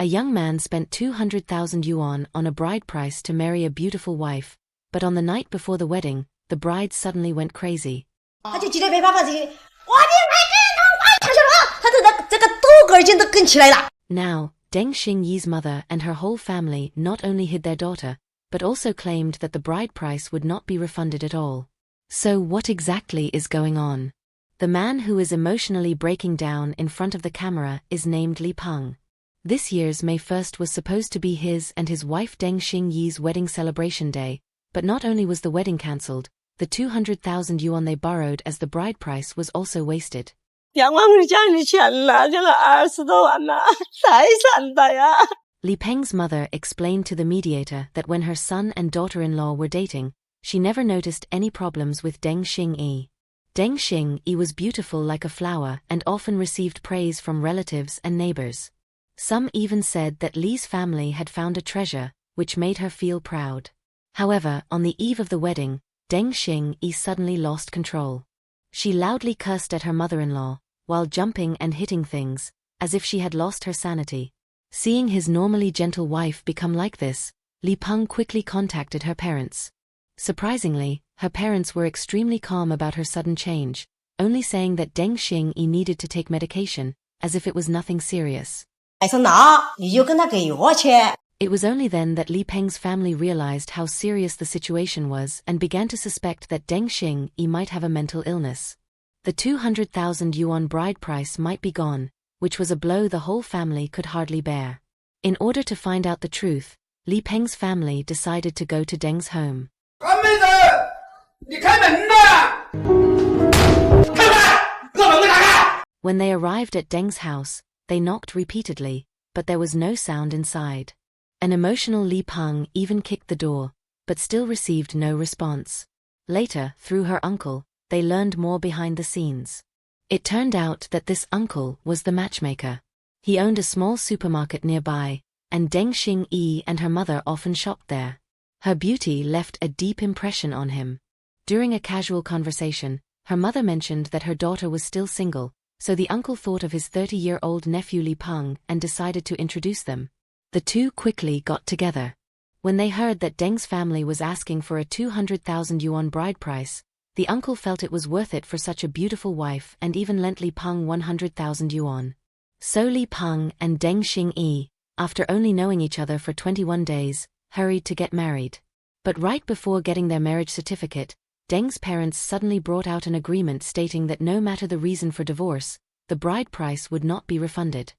A young man spent 200,000 yuan on a bride price to marry a beautiful wife, but on the night before the wedding, the bride suddenly went crazy. Now, Deng Xingyi's mother and her whole family not only hid their daughter, but also claimed that the bride price would not be refunded at all. So what exactly is going on? The man who is emotionally breaking down in front of the camera is named Li Peng. This year's May 1st was supposed to be his and his wife Deng Xingyi's wedding celebration day, but not only was the wedding cancelled, the 200,000 yuan they borrowed as the bride price was also wasted. Li Peng's mother explained to the mediator that when her son and daughter-in-law were dating, she never noticed any problems with Deng Xingyi. Deng Xingyi was beautiful like a flower and often received praise from relatives and neighbors. Some even said that Li's family had found a treasure, which made her feel proud. However, on the eve of the wedding, Deng Xingyi suddenly lost control. She loudly cursed at her mother-in-law, while jumping and hitting things, as if she had lost her sanity. Seeing his normally gentle wife become like this, Li Peng quickly contacted her parents. Surprisingly, her parents were extremely calm about her sudden change, only saying that Deng Xingyi needed to take medication, as if it was nothing serious. It was only then that Li Peng's family realized how serious the situation was and began to suspect that Deng Xingyi might have a mental illness. The 200,000 yuan bride price might be gone, which was a blow the whole family could hardly bear. In order to find out the truth, Li Peng's family decided to go to Deng's home. When they arrived at Deng's house, they knocked repeatedly, but there was no sound inside. An emotional Li Peng even kicked the door, but still received no response. Later, through her uncle, they learned more behind the scenes. It turned out that this uncle was the matchmaker. He owned a small supermarket nearby, and Deng Xingyi and her mother often shopped there. Her beauty left a deep impression on him. During a casual conversation, her mother mentioned that her daughter was still single, so the uncle thought of his 30-year-old nephew Li Peng and decided to introduce them. The two quickly got together. When they heard that Deng's family was asking for a 200,000 yuan bride price, the uncle felt it was worth it for such a beautiful wife and even lent Li Peng 100,000 yuan. So Li Peng and Deng Xingyi, after only knowing each other for 21 days, hurried to get married. But right before getting their marriage certificate, Deng's parents suddenly brought out an agreement stating that no matter the reason for divorce, the bride price would not be refunded.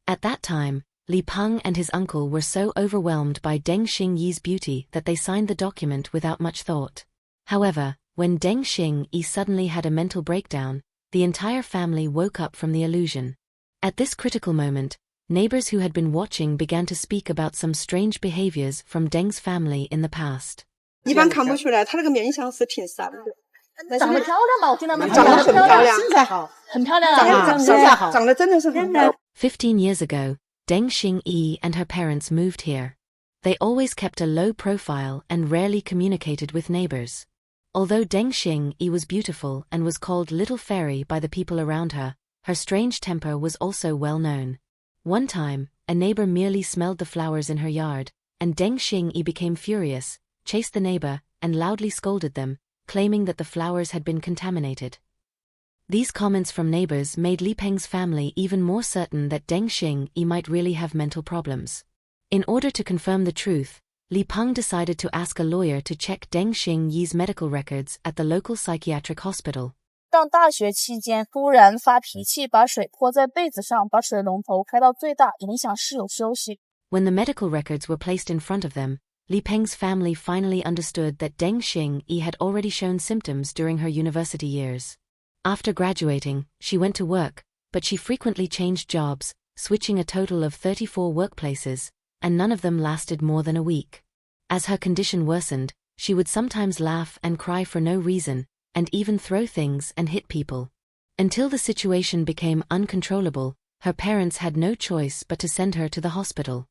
At that time, Li Peng and his uncle were so overwhelmed by Deng Xingyi's beauty that they signed the document without much thought. However, when Deng Xingyi suddenly had a mental breakdown, the entire family woke up from the illusion. At this critical moment, neighbors who had been watching began to speak about some strange behaviors from Deng's family in the past. 15 years ago, Deng Xingyi and her parents moved here. They always kept a low profile and rarely communicated with neighbors. Although Deng Xingyi was beautiful and was called Little Fairy by the people around her, her strange temper was also well known. One time, a neighbor merely smelled the flowers in her yard, and Deng Xingyi became furious, chased the neighbor, and loudly scolded them, claiming that the flowers had been contaminated. These comments from neighbors made Li Peng's family even more certain that Deng Xingyi might really have mental problems. In order to confirm the truth, Li Peng decided to ask a lawyer to check Deng Xingyi's medical records at the local psychiatric hospital. When the medical records were placed in front of them, Li Peng's family finally understood that Deng Xingyi had already shown symptoms during her university years. After graduating, she went to work, but she frequently changed jobs, switching a total of 34 workplaces, and none of them lasted more than a week. As her condition worsened, she would sometimes laugh and cry for no reason, and even throw things and hit people. Until the situation became uncontrollable, her parents had no choice but to send her to the hospital.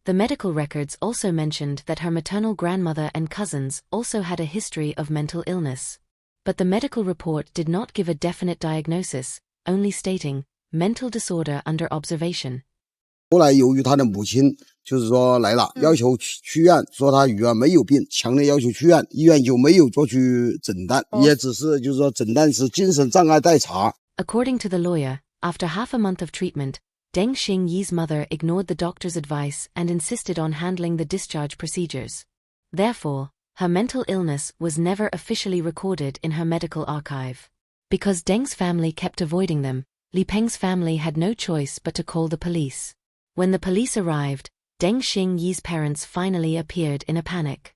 The medical records also mentioned that her maternal grandmother and cousins also had a history of mental illness. But the medical report did not give a definite diagnosis, only stating, mental disorder under observation. 后来由于他的母亲就是说来了，要求去院，说他女儿没有病，强烈要求去院，医院就没有做去诊断，也只是就是说诊断是精神障碍待查。According to the lawyer, after half a month of treatment, Deng Xingyi's mother ignored the doctor's advice and insisted on handling the discharge procedures. Therefore, her mental illness was never officially recorded in her medical archive. Because Deng's family kept avoiding them, Li Peng's family had no choice but to call the police. When the police arrived, Deng Xingyi's parents finally appeared in a panic.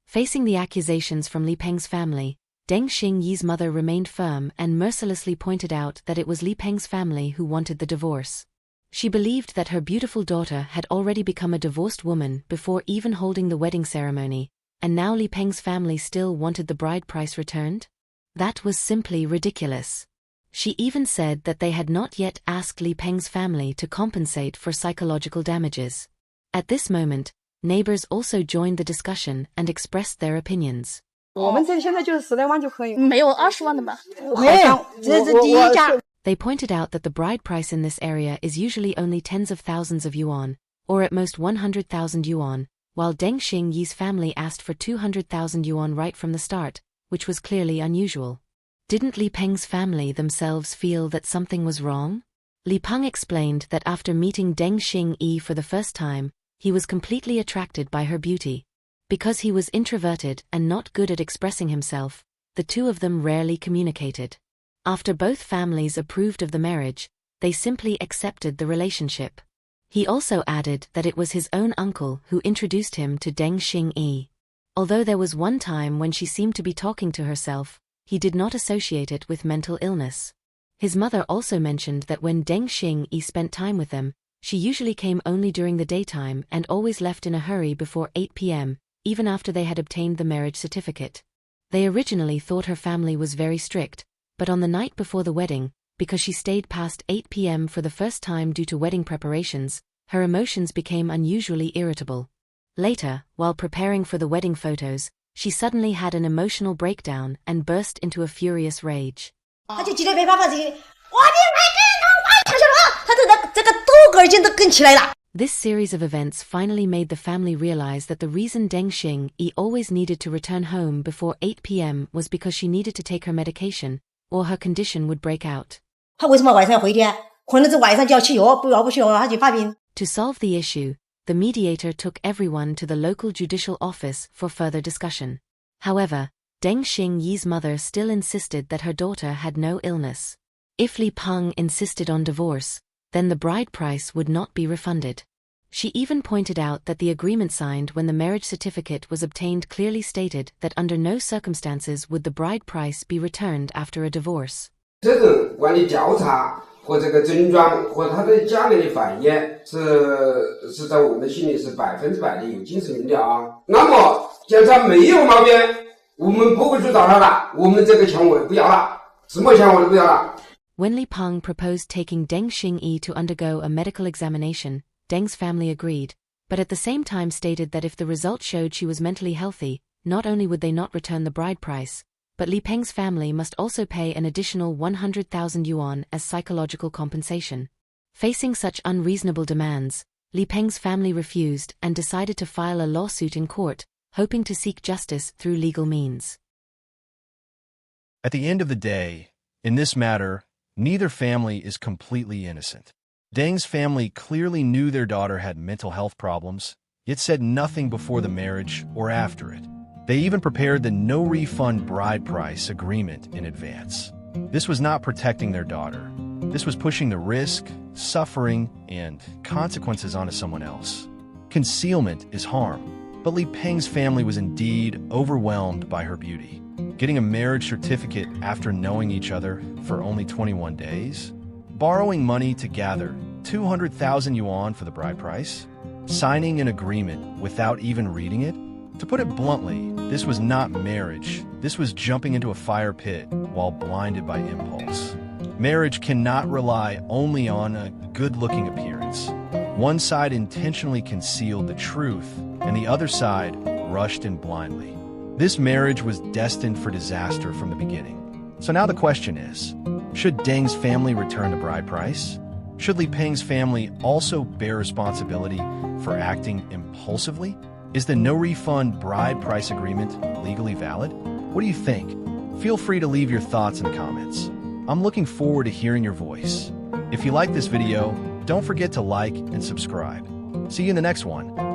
Facing the accusations from Li Peng's family, Deng Xingyi's mother remained firm and mercilessly pointed out that it was Li Peng's family who wanted the divorce. She believed that her beautiful daughter had already become a divorced woman before even holding the wedding ceremony, and now Li Peng's family still wanted the bride price returned? That was simply ridiculous. She even said that they had not yet asked Li Peng's family to compensate for psychological damages. At this moment, neighbors also joined the discussion and expressed their opinions. 我们这现在就是10来万就可以。没有20万的吧？没有，这是第一价。 They pointed out that the bride price in this area is usually only tens of thousands of yuan, or at most 100,000 yuan, while Deng Xingyi's family asked for 200,000 yuan right from the start, which was clearly unusual. Didn't Li Peng's family themselves feel that something was wrong? Li Peng explained that after meeting Deng Xingyi for the first time, he was completely attracted by her beauty. Because he was introverted and not good at expressing himself, the two of them rarely communicated. After both families approved of the marriage, they simply accepted the relationship. He also added that it was his own uncle who introduced him to Deng Xingyi. Although there was one time when she seemed to be talking to herself, he did not associate it with mental illness. His mother also mentioned that when Deng Xingyi spent time with them, she usually came only during the daytime and always left in a hurry before 8 p.m., even after they had obtained the marriage certificate. They originally thought her family was very strict, but on the night before the wedding, because she stayed past 8 p.m. for the first time due to wedding preparations, her emotions became unusually irritable. Later, while preparing for the wedding photos, she suddenly had an emotional breakdown and burst into a furious rage. This series of events finally made the family realize that the reason Deng Xingyi always needed to return home before 8 p.m. was because she needed to take her medication, or her condition would break out. To solve the issue, the mediator took everyone to the local judicial office for further discussion. However, Deng Xingyi's mother still insisted that her daughter had no illness. If Li Peng insisted on divorce, then the bride price would not be refunded. She even pointed out that the agreement signed when the marriage certificate was obtained clearly stated that under no circumstances would the bride price be returned after a divorce. 这种关于调查和这个诊断和他的家人的反应是在我们心里是100%的有精神病的啊。那么检查没有毛病，我们不会去找他了，我们这个钱我不要了，什么钱我都不要了。 When Li Peng proposed taking Deng Xingyi to undergo a medical examination, Deng's family agreed, but at the same time stated that if the result showed she was mentally healthy, not only would they not return the bride price, but Li Peng's family must also pay an additional 100,000 yuan as psychological compensation. Facing such unreasonable demands, Li Peng's family refused and decided to file a lawsuit in court, hoping to seek justice through legal means. At the end of the day, in this matter, neither family is completely innocent. Deng's family clearly knew their daughter had mental health problems, yet said nothing before the marriage or after it. They even prepared the no-refund bride price agreement in advance. This was not protecting their daughter. This was pushing the risk, suffering, and consequences onto someone else. Concealment is harm, but Li Peng's family was indeed overwhelmed by her beauty. Getting a marriage certificate after knowing each other for only 21 days? Borrowing money to gather 200,000 yuan for the bride price? Signing an agreement without even reading it? To put it bluntly, this was not marriage. This was jumping into a fire pit while blinded by impulse. Marriage cannot rely only on a good-looking appearance. One side intentionally concealed the truth, and the other side rushed in blindly. This marriage was destined for disaster from the beginning. So now the question is, should Deng's family return the bride price? Should Li Peng's family also bear responsibility for acting impulsively? Is the no-refund bride price agreement legally valid? What do you think? Feel free to leave your thoughts in the comments. I'm looking forward to hearing your voice. If you like this video, don't forget to like and subscribe. See you in the next one.